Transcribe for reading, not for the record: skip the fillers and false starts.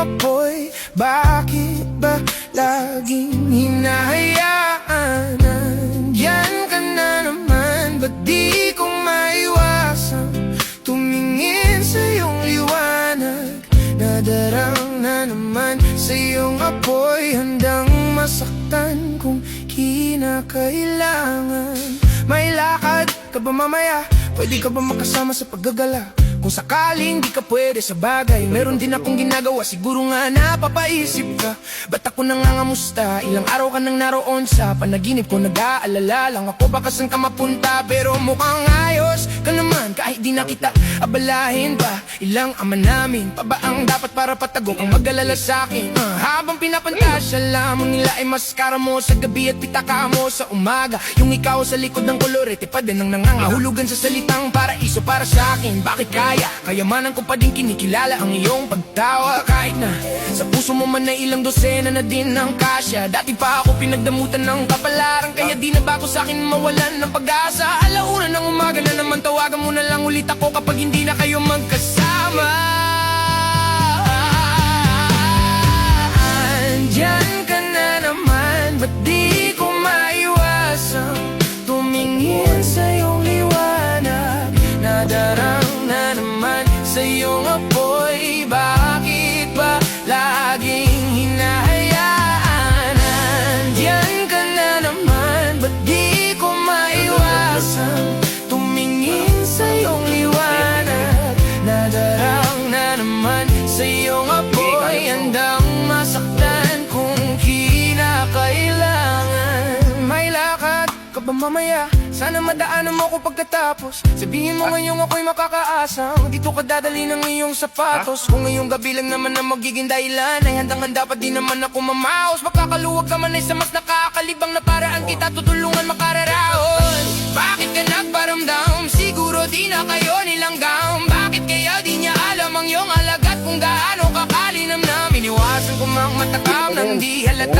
apoy, bakit ba laging hinahayaan? Nandyan ka na naman, ba't di ko maiwasan tumingin sa iyong liwanag? Nadarang na naman sa iyong apoy, handang masaktan kung kinakailangan. May lakad ka ba mamaya? Pwede ka ba makasama sa paggagala? Kung sakaling di ka pwede sa bagay, meron din akong ginagawa, siguro nga napapaisip ka. Ba't ako nangangamusta? Ilang araw ka nang naroon sa panaginip ko, nag-aalala lang ako baka saan ka mapunta. Pero mukhang ayos ka naman kahit di na kita abalahin pa. Ilang ama namin pa ba ang dapat para patagong ang mag-alala sa'kin? Habang pinapantasya lamang nila ay maskara mo sa gabi at pitaka mo sa umaga. Yung ikaw sa likod ng kolorete pa din ang nangangahulugan sa salitang paraiso para sa'kin. Bakit kayamanan ko pa din kinikilala ang iyong pagtawa? Kahit na sa puso mo man ay ilang dosena na din ang kasya. Dati pa ako pinagdamutan ng kapalaran, kaya di na ba ako sa'kin mawalan ng pag-asa? Alauna ng umaga na naman, tawagan mo na lang ulit ako kapag hindi na kayo magkasama. Andyan ka na naman, ba't di ko maiwasan tumingin sa iyong liwanag? Nadarang na naman sa iyong apoy, bakit ba laging hinahayaan? Nandiyan ka na naman, ba't di ko maiwasan tumingin sa iyong liwanag? Nadarang na naman sa iyong apoy, handang masaktan kung kinakailangan. May lakad ka ba mamaya? Sana madaanan mo ko pagkatapos. Sabihin mo ngayong ako'y makakaasang dito ka dadali ng iyong sapatos. Kung ngayong gabi lang naman na magiging dahilan, ay handang-handa pa din naman ako mamaos. Makakaluwag ka man ay sa mas nakakalibang na paraan, kita tutulungan makararaon. Bakit ka nagparamdam? Siguro di na kayo nilanggam. Bakit kaya di niya alam ang iyong alagat kung gaano kakalinam na? Iniwasan ko mang matakam nang di halata.